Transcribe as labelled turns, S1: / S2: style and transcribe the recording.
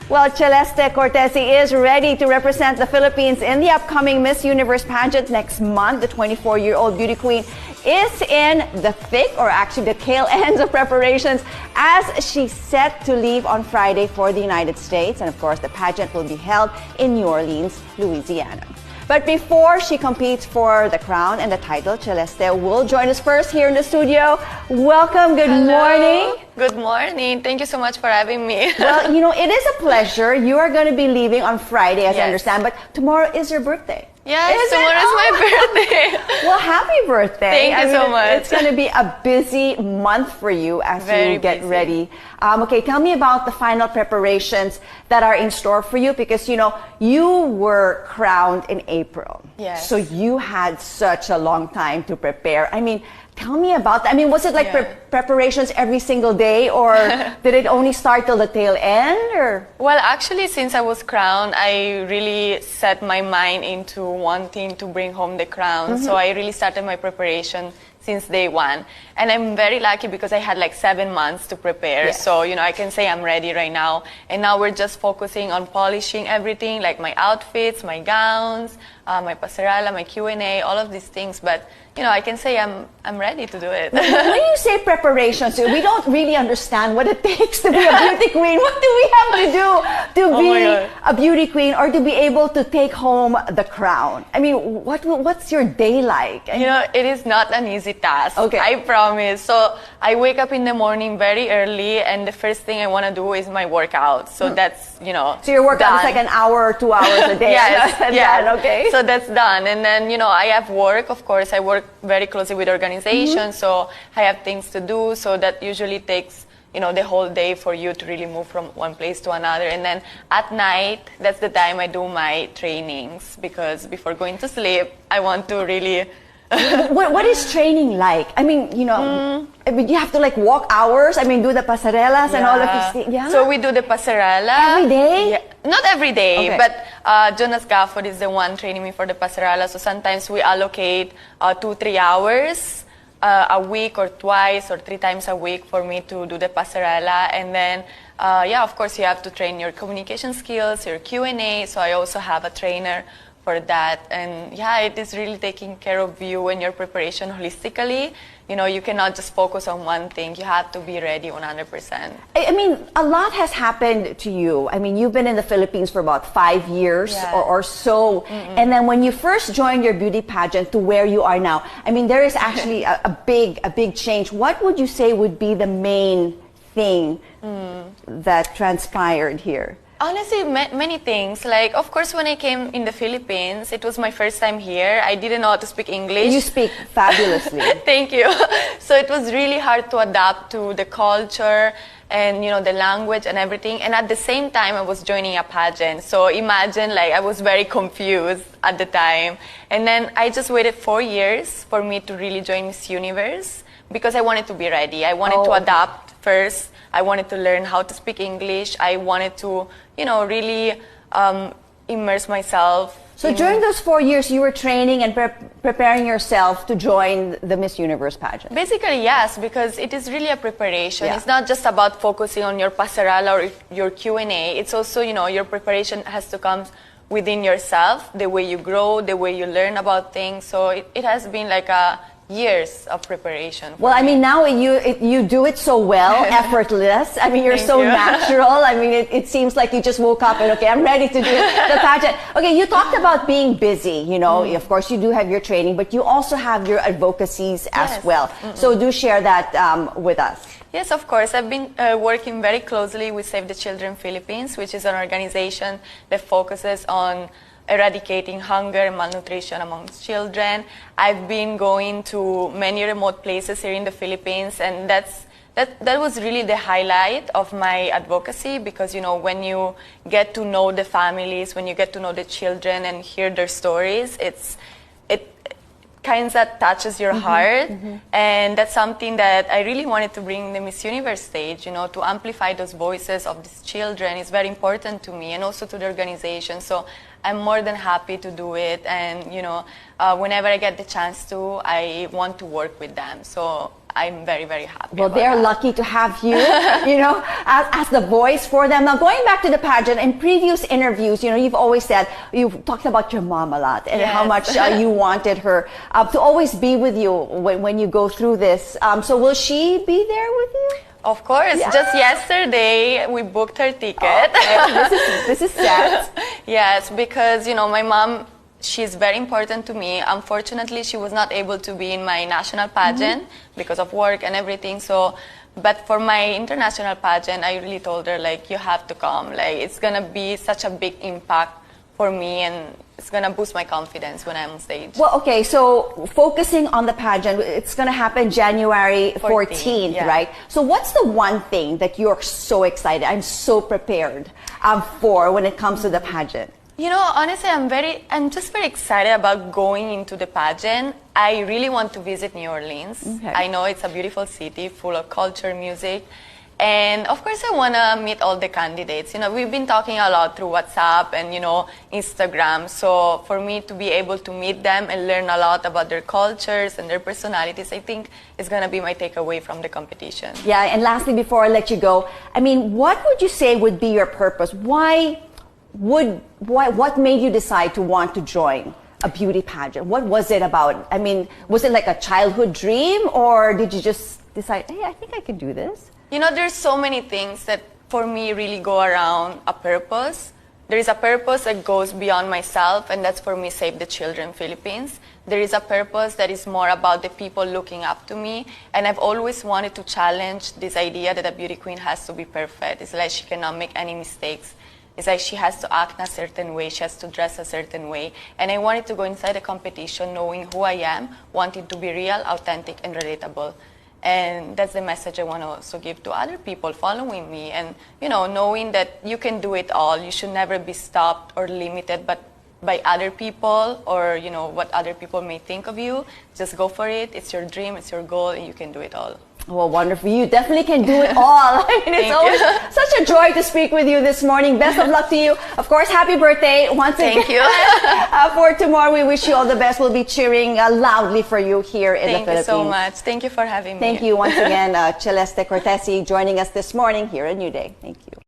S1: Well, Celeste Cortesi is ready to represent the Philippines in the upcoming Miss Universe pageant next month. The 24-year-old beauty queen is in the thick, or actually the tail ends of preparations, as she's set to leave on Friday for the United States. And of course, the pageant will be held in New Orleans, Louisiana. But before she competes for the crown and the title, Celeste will join us first here in the studio. Welcome, good morning.
S2: Good morning. Thank you so much for having me.
S1: Well, you know, it is a pleasure. You are going to be leaving on Friday, as I
S2: Yes.
S1: understand, but tomorrow is your birthday.
S2: Yes, tomorrow is my birthday.
S1: Well, happy birthday.
S2: Thank you so much.
S1: It's going to be a busy month for you as
S2: Very
S1: you get
S2: busy.
S1: ready. Okay, tell me about the final preparations that are in store for you, because, you know, you were crowned in April.
S2: Yes.
S1: So you had such a long time to prepare. I mean, tell me about that. I mean, was it like preparations every single day, or did it only start till the tail end? Or
S2: Well, actually, since I was crowned, I really set my mind into wanting to bring home the crown. So I really started my preparation since day one. And I'm very lucky because I had like 7 months to prepare.
S1: Yes.
S2: So, you know, I can say I'm ready right now. And now we're just focusing on polishing everything, like my outfits, my gowns, my passerella, my Q&A, all of these things. But, you know, I can say I'm ready to do it.
S1: when you say preparations, we don't really understand what it takes to be a beauty queen. What do we have to do to
S2: Oh
S1: be
S2: my God.
S1: a beauty queen, or to be able to take home the crown? I mean, what's your day like?
S2: You know, it is not an easy task.
S1: Okay.
S2: I promise. So I wake up in the morning very early, and the first thing I want to do is my workout. So that's, you know,
S1: So your workout is
S2: done.
S1: like an hour or 2 hours a day.
S2: Yes,
S1: And
S2: yes.
S1: then, okay.
S2: So that's done. And then, you know, I have work, of course. I work very closely with organizations, so I have things to do. So that usually takes, you know, the whole day for you to really move from one place to another. And then at night, that's the time I do my trainings, because before going to sleep, I want to really...
S1: what is training like? I mean, you know, I mean, you have to like walk hours. I mean, do the passerellas and all of these things. Yeah.
S2: So we do the passerella.
S1: Every day?
S2: Yeah. Not every day,
S1: Okay.
S2: but Jonas Gafford is the one training me for the passerella. So sometimes we allocate 2-3 hours a week, or twice or 3 times a week for me to do the passerella. And then, yeah, of course, you have to train your communication skills, your Q&A. So I also have a trainer for that. And yeah, it is really taking care of you and your preparation holistically. You know, you cannot just focus on one thing. You have to be ready 100%.
S1: I mean, a lot has happened to you. I mean, you've been in the Philippines for about 5 years
S2: Yes.
S1: or so. And then when you first joined your beauty pageant to where you are now, I mean, there is actually a big change. What would you say would be the main thing that transpired here?
S2: Honestly, many things. Like, of course, when I came in the Philippines, it was my first time here. I didn't know how to speak English.
S1: You speak fabulously.
S2: Thank you. So it was really hard to adapt to the culture and, you know, the language and everything. And at the same time, I was joining a pageant. So imagine, like, I was very confused at the time. And then I just waited 4 years for me to really join Miss Universe, because I wanted to be ready. I wanted to adapt first. I wanted to learn how to speak English. I wanted to, you know, really immerse myself.
S1: So during those 4 years, you were training and preparing yourself to join the Miss Universe pageant.
S2: Basically, yes, because it is really a preparation.
S1: Yeah.
S2: It's not just about focusing on your passerella or your Q&A. It's also, you know, your preparation has to come within yourself, the way you grow, the way you learn about things. So it has been like years of preparation.
S1: Well, I mean, now you do it so well, effortless. I mean, you're
S2: Thank
S1: so
S2: you.
S1: natural. I mean, it seems like you just woke up and, okay, I'm ready to do the pageant. Okay, you talked about being busy, you know. Of course, you do have your training, but you also have your advocacies as
S2: Yes.
S1: well. So do share that with us.
S2: Yes, of course. I've been working very closely with Save the Children Philippines, which is an organization that focuses on eradicating hunger and malnutrition amongst children. I've been going to many remote places here in the Philippines, and that was really the highlight of my advocacy, because, you know, when you get to know the families, when you get to know the children and hear their stories, it kind of touches your heart. And that's something that I really wanted to bring in the Miss Universe stage, you know, to amplify those voices of these children is very important to me, and also to the organization. So I'm more than happy to do it. And, you know, whenever I get the chance to, I want to work with them. So I'm very, very happy.
S1: Well, they're lucky to have you, you know, as the voice for them. Now, going back to the pageant, in previous interviews, you know, you've always said, you've talked about your mom a lot and how much you wanted her to always be with you when you go through this. So will she be there with you?
S2: Of course. Yeah. Just yesterday, we booked her ticket.
S1: Okay. This is set.
S2: Yes, because, you know, my mom, she's very important to me. Unfortunately, she was not able to be in my national pageant because of work and everything. So, but for my international pageant, I really told her, like, you have to come. Like, it's going to be such a big impact for me, and it's going to boost my confidence when I'm on stage.
S1: Well, okay, so focusing on the pageant, it's going to happen January 14th, right? So what's the one thing that you're so excited, I'm so prepared for when it comes to the pageant?
S2: You know, honestly, I'm just very excited about going into the pageant. I really want to visit New Orleans. Okay. I know it's a beautiful city full of culture, music. And of course, I want to meet all the candidates. You know, we've been talking a lot through WhatsApp and, you know, Instagram. So for me to be able to meet them and learn a lot about their cultures and their personalities, I think is going to be my takeaway from the competition.
S1: Yeah, and lastly, before I let you go, I mean, what would you say would be your purpose? What made you decide to want to join a beauty pageant? What was it about? I mean, was it like a childhood dream, or did you just decide, hey, I think I can do this?
S2: You know, there's so many things that for me really go around a purpose. There is a purpose that goes beyond myself, and that's for me, Save the Children Philippines. There is a purpose that is more about the people looking up to me, and I've always wanted to challenge this idea that a beauty queen has to be perfect. It's like she cannot make any mistakes. It's like she has to act in a certain way, she has to dress a certain way. And I wanted to go inside the competition knowing who I am, wanting to be real, authentic, and relatable. And that's the message I want to also give to other people following me. And, you know, knowing that you can do it all. You should never be stopped or limited by other people or, you know, what other people may think of you. Just go for it. It's your dream, it's your goal, and you can do it all.
S1: Well, wonderful. You definitely can do it all. I mean, it's always such a joy to speak with you this morning. Best of luck to you. Of course, happy birthday once again.
S2: Thank you.
S1: For tomorrow, we wish you all the best. We'll be cheering loudly for you here in the Philippines.
S2: Thank you so much. Thank you for having me.
S1: Thank you once again, Celeste Cortesi, joining us this morning here at New Day. Thank you.